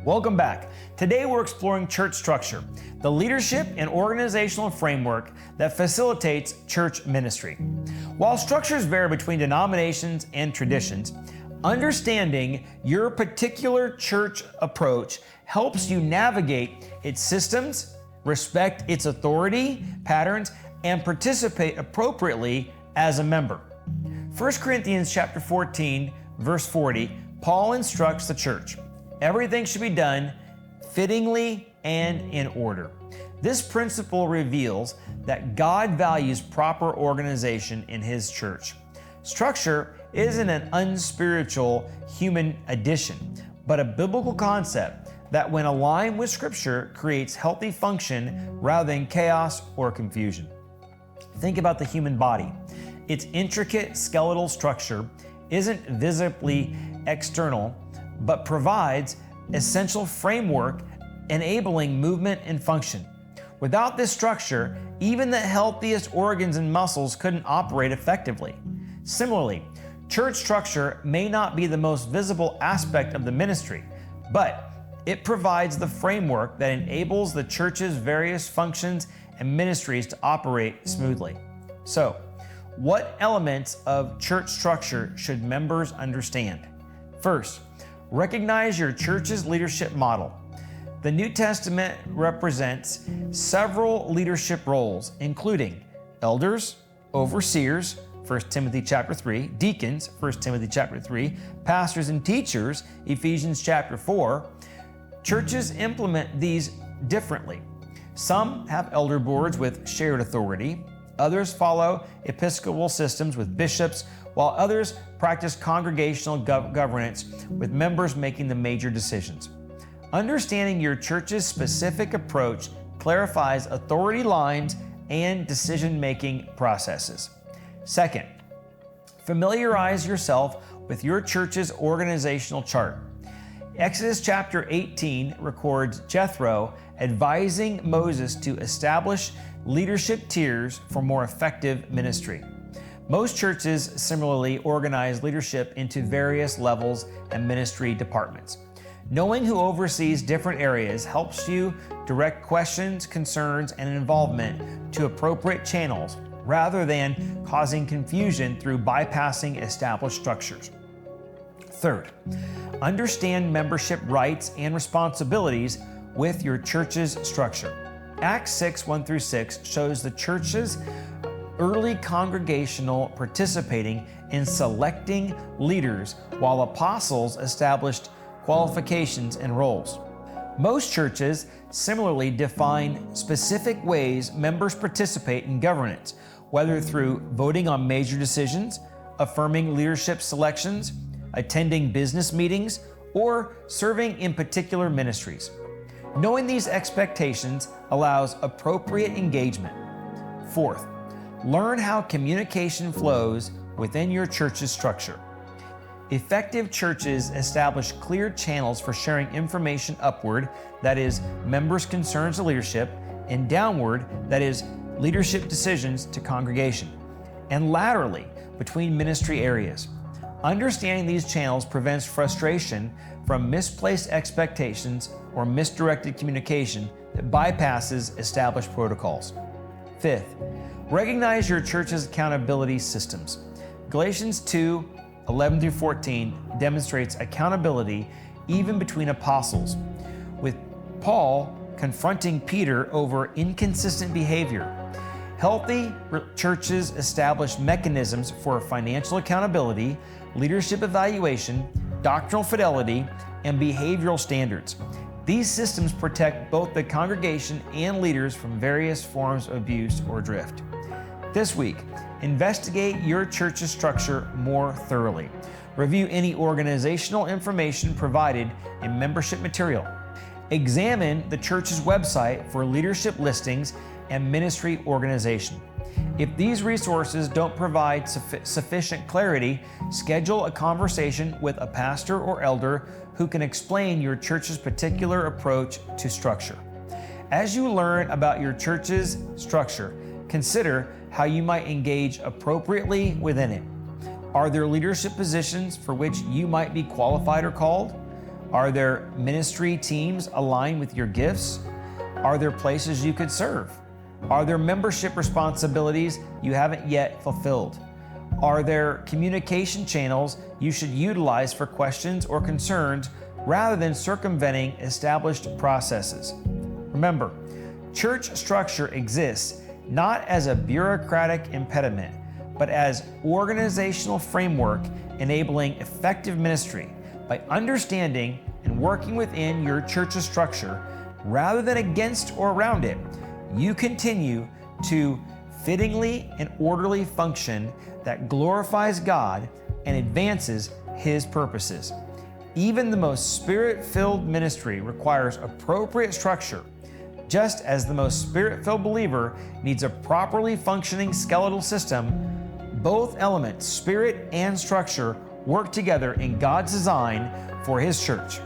Welcome back. Today we're exploring church structure, the leadership and organizational framework that facilitates church ministry. While structures vary between denominations and traditions, understanding your particular church approach helps you navigate its systems, respect its authority patterns, and participate appropriately as a member. 1 Corinthians chapter 14, verse 40, Paul instructs the church, everything should be done fittingly and in order. This principle reveals that God values proper organization in His church. Structure isn't an unspiritual human addition, but a biblical concept that, when aligned with Scripture, creates healthy function rather than chaos or confusion. Think about the human body. Its intricate skeletal structure isn't visibly external, but provides essential framework enabling movement and function. Without this structure, even the healthiest organs and muscles couldn't operate effectively. Similarly, church structure may not be the most visible aspect of the ministry, but it provides the framework that enables the church's various functions and ministries to operate smoothly. So, what elements of church structure should members understand? First, recognize your church's leadership model. The New Testament represents several leadership roles, including elders, overseers, 1 Timothy chapter 3, deacons, 1 Timothy chapter 3, pastors and teachers, Ephesians chapter 4. Churches implement these differently. Some have elder boards with shared authority. Others follow episcopal systems with bishops, while others practice congregational governance with members making the major decisions. Understanding your church's specific approach clarifies authority lines and decision-making processes. Second, familiarize yourself with your church's organizational chart. Exodus chapter 18 records Jethro advising Moses to establish leadership tiers for more effective ministry. Most churches similarly organize leadership into various levels and ministry departments. Knowing who oversees different areas helps you direct questions, concerns, and involvement to appropriate channels rather than causing confusion through bypassing established structures. Third, understand membership rights and responsibilities with your church's structure. Acts 6, 1-6 shows the church's early congregational participating in selecting leaders, while apostles established qualifications and roles. Most churches similarly define specific ways members participate in governance, whether through voting on major decisions, affirming leadership selections, attending business meetings, or serving in particular ministries. Knowing these expectations allows appropriate engagement. Fourth, learn how communication flows within your church's structure. Effective churches establish clear channels for sharing information upward, that is, members' concerns to leadership, and downward, that is, leadership decisions to congregation, and laterally between ministry areas. Understanding these channels prevents frustration from misplaced expectations or misdirected communication that bypasses established protocols. Fifth, recognize your church's accountability systems. Galatians 2, 11-14 demonstrates accountability even between apostles, with Paul confronting Peter over inconsistent behavior. Healthy churches establish mechanisms for financial accountability, leadership evaluation, doctrinal fidelity, and behavioral standards. These systems protect both the congregation and leaders from various forms of abuse or drift. This week, investigate your church's structure more thoroughly. Review any organizational information provided in membership material. Examine the church's website for leadership listings and ministry organization. If these resources don't provide sufficient clarity, schedule a conversation with a pastor or elder who can explain your church's particular approach to structure. As you learn about your church's structure, consider how you might engage appropriately within it. Are there leadership positions for which you might be qualified or called? Are there ministry teams aligned with your gifts? Are there places you could serve? Are there membership responsibilities you haven't yet fulfilled? Are there communication channels you should utilize for questions or concerns rather than circumventing established processes? Remember, church structure exists not as a bureaucratic impediment, but as organizational framework enabling effective ministry. By understanding and working within your church's structure rather than against or around it, you continue to fittingly and orderly function that glorifies God and advances His purposes. Even the most spirit-filled ministry requires appropriate structure, just as the most spirit-filled believer needs a properly functioning skeletal system. Both elements, spirit and structure, work together in God's design for His church.